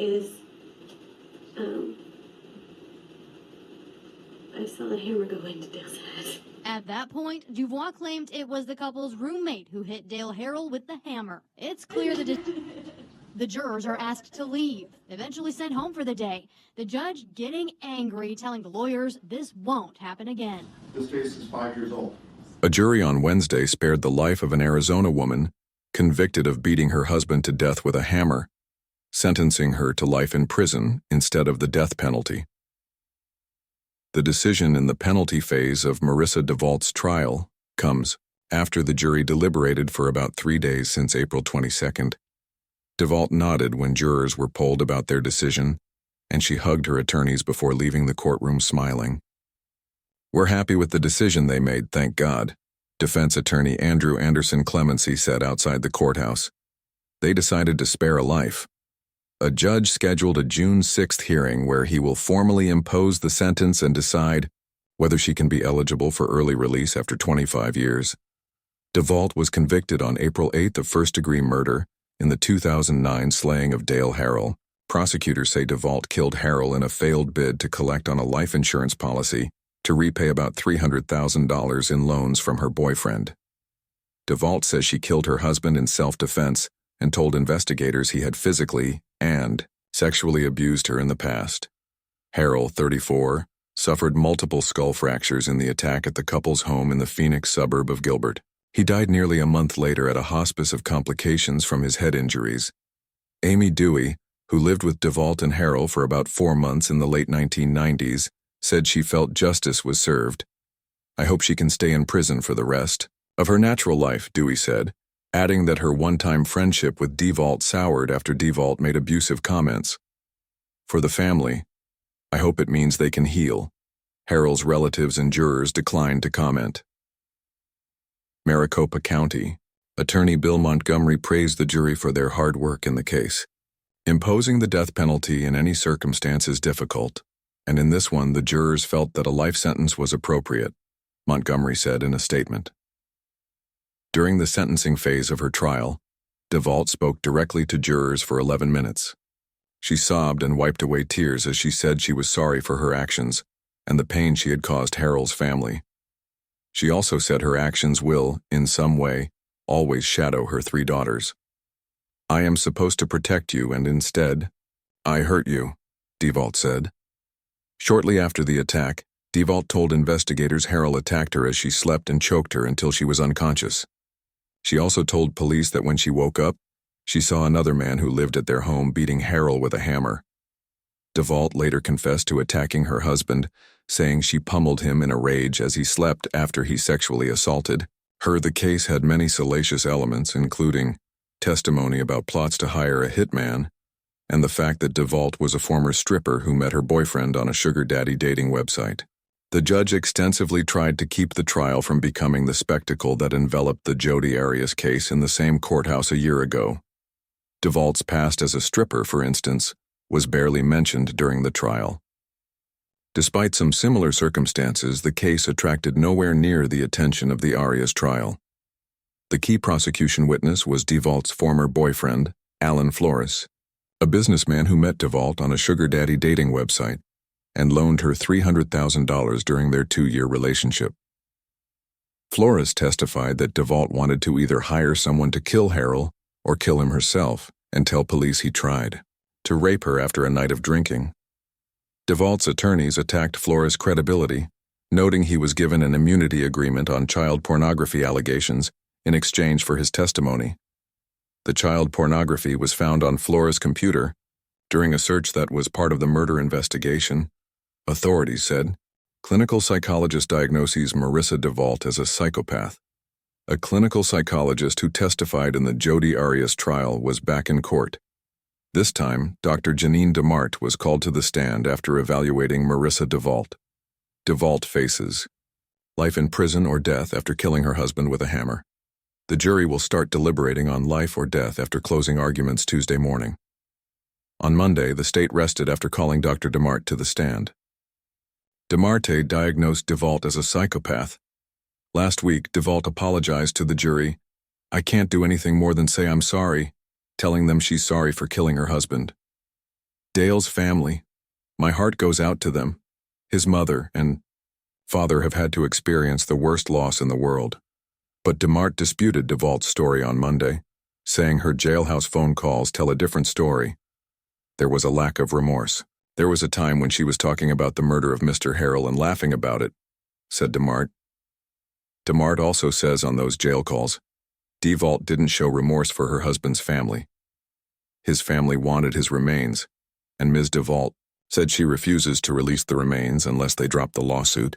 is, I saw the hammer go into Dale's head. At that point, Duvois claimed it was the couple's roommate who hit Dale Harrell with the hammer. It's clear that the jurors are asked to leave, eventually sent home for the day. The judge getting angry, telling the lawyers this won't happen again. This case is 5 years old. A jury on Wednesday spared the life of an Arizona woman convicted of beating her husband to death with a hammer, sentencing her to life in prison instead of the death penalty. The decision in the penalty phase of Marissa Devault's trial comes after the jury deliberated for about 3 days since April 22nd. Devault nodded when jurors were polled about their decision, and she hugged her attorneys before leaving the courtroom smiling. "We're happy with the decision they made, thank God," defense attorney Andrew Anderson Clemency said outside the courthouse. "They decided to spare a life." A judge scheduled a June 6th hearing where he will formally impose the sentence and decide whether she can be eligible for early release after 25 years. Devault was convicted on April 8th of first-degree murder in the 2009 slaying of Dale Harrell. Prosecutors say Devault killed Harrell in a failed bid to collect on a life insurance policy to repay about $300,000 in loans from her boyfriend. Devault says she killed her husband in self-defense and told investigators he had physically and sexually abused her in the past. Harrell, 34, suffered multiple skull fractures in the attack at the couple's home in the Phoenix suburb of Gilbert. He died nearly a month later at a hospice of complications from his head injuries. Amy Dewey, who lived with Devault and Harrell for about 4 months in the late 1990s, said she felt justice was served. "I hope she can stay in prison for the rest of her natural life," Dewey said, adding that her one-time friendship with Devault soured after Devault made abusive comments. "For the family, I hope it means they can heal." Harrell's relatives and jurors declined to comment. Maricopa County. Attorney Bill Montgomery praised the jury for their hard work in the case. "Imposing the death penalty in any circumstance is difficult, and in this one the jurors felt that a life sentence was appropriate," Montgomery said in a statement. During the sentencing phase of her trial, Devault spoke directly to jurors for 11 minutes. She sobbed and wiped away tears as she said she was sorry for her actions and the pain she had caused Harrell's family. She also said her actions will, in some way, always shadow her 3 daughters. "I am supposed to protect you, and instead, I hurt you," Devault said. Shortly after the attack, Devault told investigators Harrell attacked her as she slept and choked her until she was unconscious. She also told police that when she woke up, she saw another man who lived at their home beating Harrell with a hammer. Devault later confessed to attacking her husband, saying she pummeled him in a rage as he slept after he sexually assaulted her. The case had many salacious elements, including testimony about plots to hire a hitman and the fact that Devault was a former stripper who met her boyfriend on a sugar daddy dating website. The judge extensively tried to keep the trial from becoming the spectacle that enveloped the Jodi Arias case in the same courthouse a year ago. Devault's past as a stripper, for instance, was barely mentioned during the trial. Despite some similar circumstances, the case attracted nowhere near the attention of the Arias trial. The key prosecution witness was Devault's former boyfriend, Alan Flores, a businessman who met Devault on a sugar daddy dating website and loaned her $300,000 during their 2-year relationship. Flores testified that Devault wanted to either hire someone to kill Harrell or kill him herself and tell police he tried to rape her after a night of drinking. Devault's attorneys attacked Flores' credibility, noting he was given an immunity agreement on child pornography allegations in exchange for his testimony. The child pornography was found on Flores' computer during a search that was part of the murder investigation, authorities said. Clinical psychologist diagnoses Marissa Devault as a psychopath. A clinical psychologist who testified in the Jodi Arias trial was back in court. This time, Dr. Janine DeMart was called to the stand after evaluating Marissa Devault. Devault faces life in prison or death after killing her husband with a hammer. The jury will start deliberating on life or death after closing arguments Tuesday morning. On Monday, the state rested after calling Dr. DeMart to the stand. DeMarte diagnosed Devault as a psychopath. Last week, Devault apologized to the jury. "I can't do anything more than say I'm sorry," telling them she's sorry for killing her husband. Dale's family. My heart goes out to them. His mother and father have had to experience the worst loss in the world. But DeMart disputed Devault's story on Monday, saying her jailhouse phone calls tell a different story. There was a lack of remorse. There was a time when she was talking about the murder of Mr. Harrell and laughing about it, said DeMart. DeMart also says on those jail calls, Devault didn't show remorse for her husband's family. His family wanted his remains, and Ms. Devault said she refuses to release the remains unless they drop the lawsuit,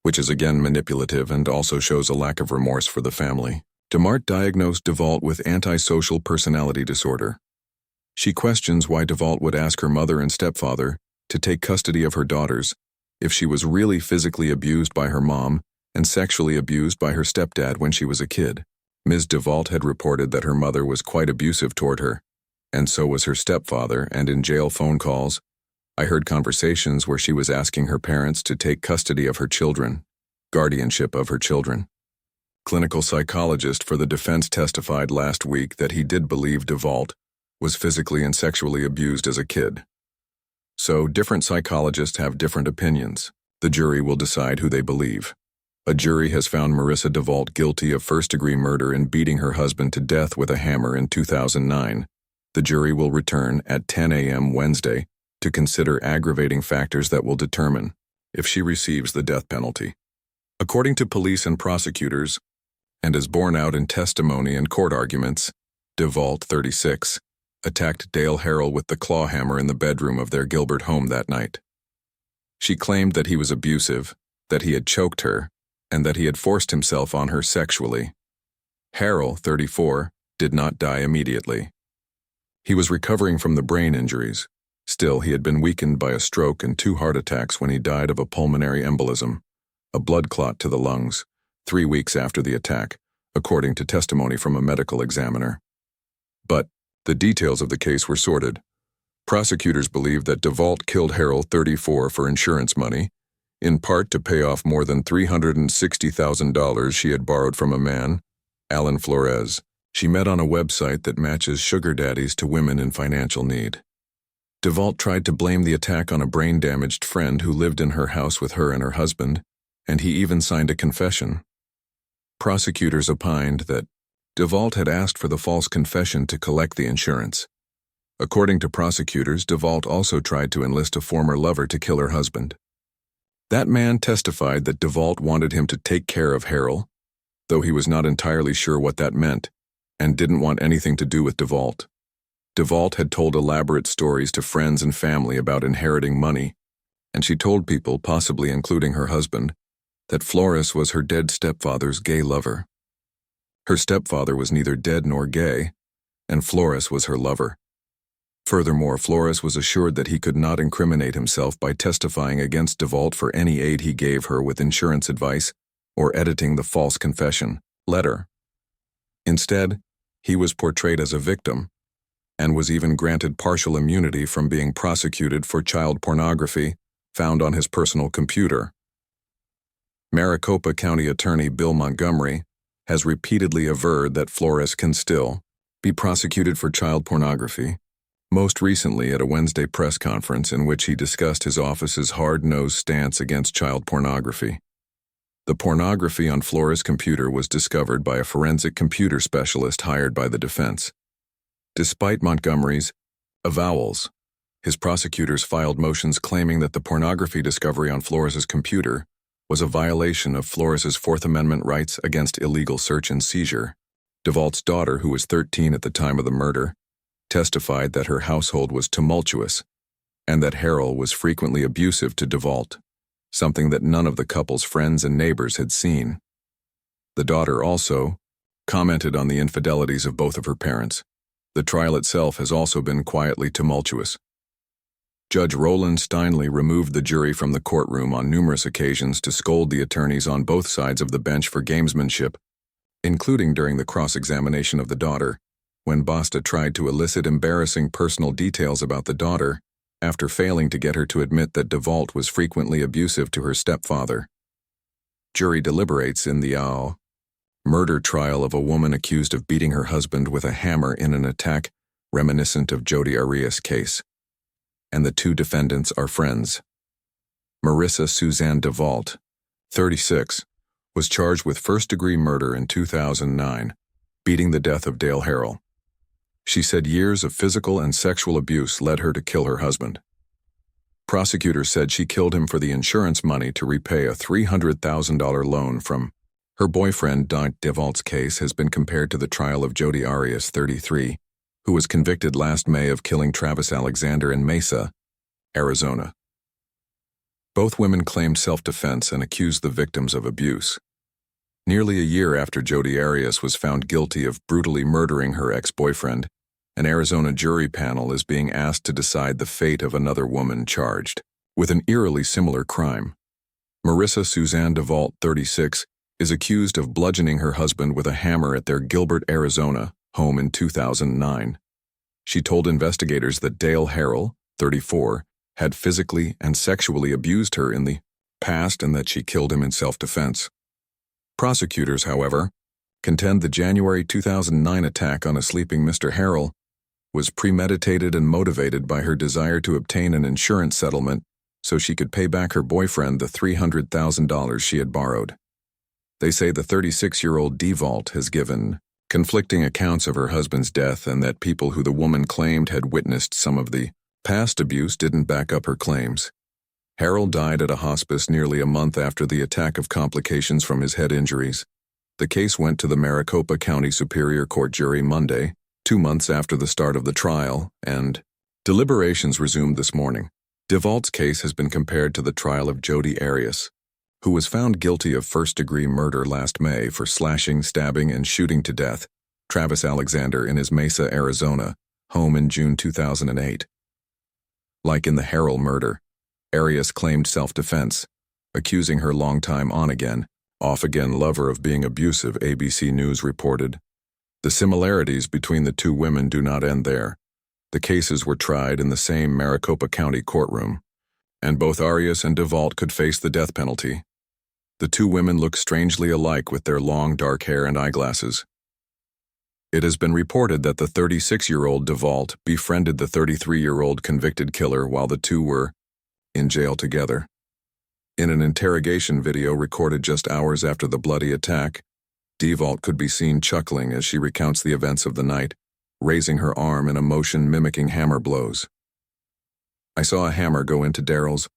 which is again manipulative and also shows a lack of remorse for the family. DeMart diagnosed Devault with antisocial personality disorder. She questions why Devault would ask her mother and stepfather to take custody of her daughters if she was really physically abused by her mom and sexually abused by her stepdad when she was a kid. Ms. Devault had reported that her mother was quite abusive toward her, and so was her stepfather, and in jail phone calls, I heard conversations where she was asking her parents to take custody of her children, guardianship of her children. Clinical psychologist for the defense testified last week that he did believe Devault was physically and sexually abused as a kid. So, different psychologists have different opinions. The jury will decide who they believe. A jury has found Marissa Devault guilty of first-degree murder in beating her husband to death with a hammer in 2009. The jury will return at 10 a.m. Wednesday to consider aggravating factors that will determine if she receives the death penalty. According to police and prosecutors, and as borne out in testimony and court arguments, Devault, 36, attacked Dale Harrell with the claw hammer in the bedroom of their Gilbert home that night. She claimed that he was abusive, that he had choked her, and that he had forced himself on her sexually. Harrell, 34, did not die immediately. He was recovering from the brain injuries. Still, he had been weakened by a stroke and 2 heart attacks when he died of a pulmonary embolism, a blood clot to the lungs, 3 weeks after the attack, according to testimony from a medical examiner. But the details of the case were sordid. Prosecutors believe that Devault killed Harrell, 34, for insurance money, in part to pay off more than $360,000 she had borrowed from a man, Alan Flores, she met on a website that matches sugar daddies to women in financial need. Devault tried to blame the attack on a brain-damaged friend who lived in her house with her and her husband, and he even signed a confession. Prosecutors opined that Devault had asked for the false confession to collect the insurance. According to prosecutors, Devault also tried to enlist a former lover to kill her husband. That man testified that Devault wanted him to take care of Harrell, though he was not entirely sure what that meant, and didn't want anything to do with Devault. Devault had told elaborate stories to friends and family about inheriting money, and she told people, possibly including her husband, that Flores was her dead stepfather's gay lover. Her stepfather was neither dead nor gay, and Flores was her lover. Furthermore, Flores was assured that he could not incriminate himself by testifying against Devault for any aid he gave her with insurance advice or editing the false confession letter. Instead, he was portrayed as a victim and was even granted partial immunity from being prosecuted for child pornography found on his personal computer. Maricopa County Attorney Bill Montgomery has repeatedly averred that Flores can still be prosecuted for child pornography, most recently at a Wednesday press conference in which he discussed his office's hard-nosed stance against child pornography. The pornography on Flores' computer was discovered by a forensic computer specialist hired by the defense. Despite Montgomery's avowals, his prosecutors filed motions claiming that the pornography discovery on Flores' computer was a violation of Flores' Fourth Amendment rights against illegal search and seizure. Devault's daughter, who was 13 at the time of the murder, testified that her household was tumultuous and that Harrell was frequently abusive to Devault, something that none of the couple's friends and neighbors had seen. The daughter also commented on the infidelities of both of her parents. The trial itself has also been quietly tumultuous. Judge Roland Steinley removed the jury from the courtroom on numerous occasions to scold the attorneys on both sides of the bench for gamesmanship, including during the cross-examination of the daughter, when Basta tried to elicit embarrassing personal details about the daughter after failing to get her to admit that Devault was frequently abusive to her stepfather. Jury deliberates in the murder trial of a woman accused of beating her husband with a hammer in an attack reminiscent of Jodi Arias' case. and the two defendants are friends. Marissa Devault, 36, was charged with first-degree murder in 2009, beating the death of Dale Harrell. She said years of physical and sexual abuse led her to kill her husband. Prosecutors said she killed him for the insurance money to repay a $300,000 loan from her boyfriend. Devault's case has been compared to the trial of Jodi Arias, 33, who was convicted last May of killing Travis Alexander in Mesa, Arizona. Both women claimed self-defense and accused the victims of abuse. Nearly a year after Jodi Arias was found guilty of brutally murdering her ex-boyfriend, an Arizona jury panel is being asked to decide the fate of another woman charged with an eerily similar crime. Marissa Devault, 36, is accused of bludgeoning her husband with a hammer at their Gilbert, Arizona, home in 2009. She told investigators that Dale Harrell, 34, had physically and sexually abused her in the past and that she killed him in self-defense. Prosecutors, however, contend the January 2009 attack on a sleeping Mr. Harrell was premeditated and motivated by her desire to obtain an insurance settlement so she could pay back her boyfriend the $300,000 she had borrowed. They say the 36-year-old Devault has given conflicting accounts of her husband's death and that people who the woman claimed had witnessed some of the past abuse didn't back up her claims. Harrell died at a hospice nearly a month after the attack of complications from his head injuries. The case went to the Maricopa County Superior Court jury Monday, 2 months after the start of the trial, and deliberations resumed this morning. Devault's case has been compared to the trial of Jodi Arias, who was found guilty of first-degree murder last May for slashing, stabbing, and shooting to death Travis Alexander in his Mesa, Arizona, home in June 2008. Like in the Harrell murder, Arias claimed self-defense, accusing her longtime on-again, off-again lover of being abusive, ABC News reported. The similarities between the two women do not end there. The cases were tried in the same Maricopa County courtroom, and both Arias and Devault could face the death penalty. The two women look strangely alike with their long dark hair and eyeglasses. It has been reported that the 36-year-old Devault befriended the 33-year-old convicted killer while the two were in jail together. In an interrogation video recorded just hours after the bloody attack, Devault could be seen chuckling as she recounts the events of the night, raising her arm in a motion mimicking hammer blows. "I saw a hammer go into Daryl's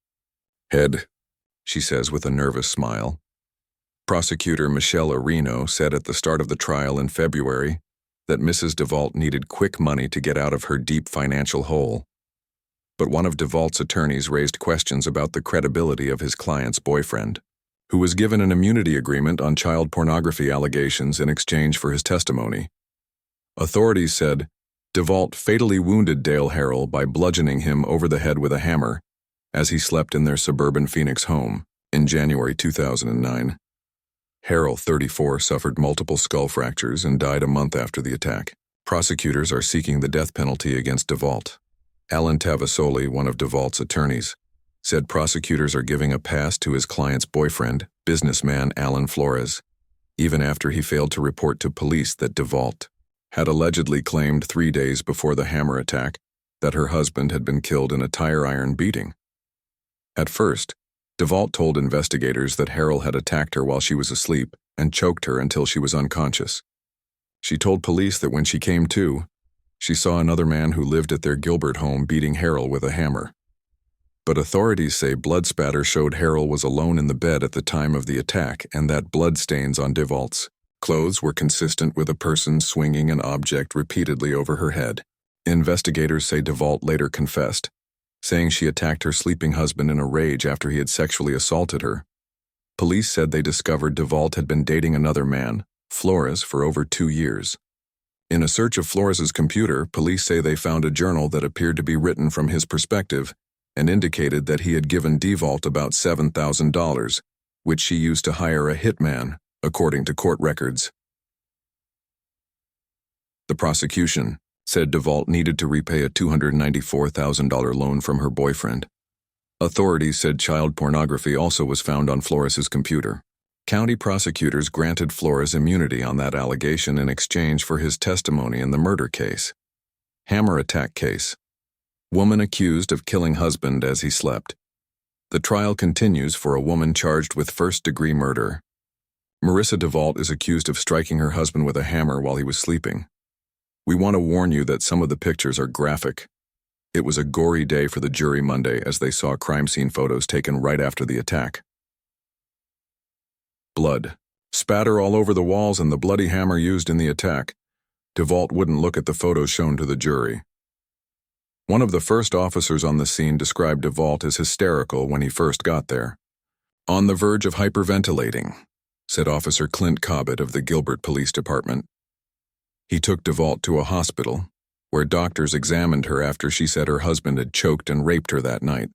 head," she says with a nervous smile. Prosecutor Michelle Areno said at the start of the trial in February that Mrs. Devault needed quick money to get out of her deep financial hole. But one of Devault's attorneys raised questions about the credibility of his client's boyfriend, who was given an immunity agreement on child pornography allegations in exchange for his testimony. Authorities said Devault fatally wounded Dale Harrell by bludgeoning him over the head with a hammer as he slept in their suburban Phoenix home in January 2009. Harrell, 34, suffered multiple skull fractures and died a month after the attack. Prosecutors are seeking the death penalty against Devault. Alan Tavasoli, one of Devault's attorneys, said prosecutors are giving a pass to his client's boyfriend, businessman Alan Flores, even after he failed to report to police that Devault had allegedly claimed 3 days before the hammer attack that her husband had been killed in a tire iron beating. At first, Devault told investigators that Harrell had attacked her while she was asleep and choked her until she was unconscious. She told police that when she came to, she saw another man who lived at their Gilbert home beating Harrell with a hammer. But authorities say blood spatter showed Harrell was alone in the bed at the time of the attack and that blood stains on Devault's clothes were consistent with a person swinging an object repeatedly over her head. Investigators say Devault later confessed, saying she attacked her sleeping husband in a rage after he had sexually assaulted her. Police said they discovered Devault had been dating another man, Flores, for over 2 years. In a search of Flores's computer, police say they found a journal that appeared to be written from his perspective and indicated that he had given Devault about $7,000, which she used to hire a hitman, according to court records. The prosecution said Devault needed to repay a $294,000 loan from her boyfriend. Authorities said child pornography also was found on Flores's computer. County prosecutors granted Flores immunity on that allegation in exchange for his testimony in the murder case. Hammer attack case. Woman accused of killing husband as he slept. The trial continues for a woman charged with first-degree murder. Marissa Devault is accused of striking her husband with a hammer while he was sleeping. We want to warn you that some of the pictures are graphic. It was a gory day for the jury Monday as they saw crime scene photos taken right after the attack. Blood. Spatter all over the walls and the bloody hammer used in the attack. Devault wouldn't look at the photos shown to the jury. One of the first officers on the scene described Devault as hysterical when he first got there. On the verge of hyperventilating, said Officer Clint Cobbett of the Gilbert Police Department. He took Devault to a hospital, where doctors examined her after she said her husband had choked and raped her that night.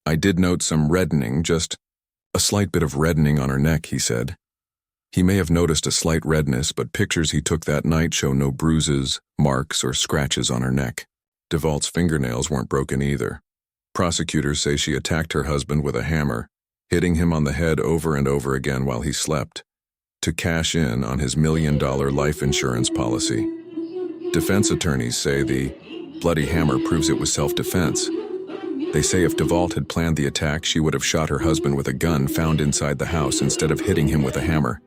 I did note some reddening, just a slight bit of reddening on her neck, he said. He may have noticed a slight redness, but pictures he took that night show no bruises, marks, or scratches on her neck. Devault's fingernails weren't broken either. Prosecutors say she attacked her husband with a hammer, hitting him on the head over and over again while he slept, to cash in on his $1 million life insurance policy. Defense attorneys say the bloody hammer proves it was self-defense. They say if Devault had planned the attack, she would have shot her husband with a gun found inside the house instead of hitting him with a hammer.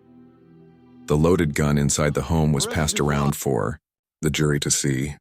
The loaded gun inside the home was passed around for the jury to see.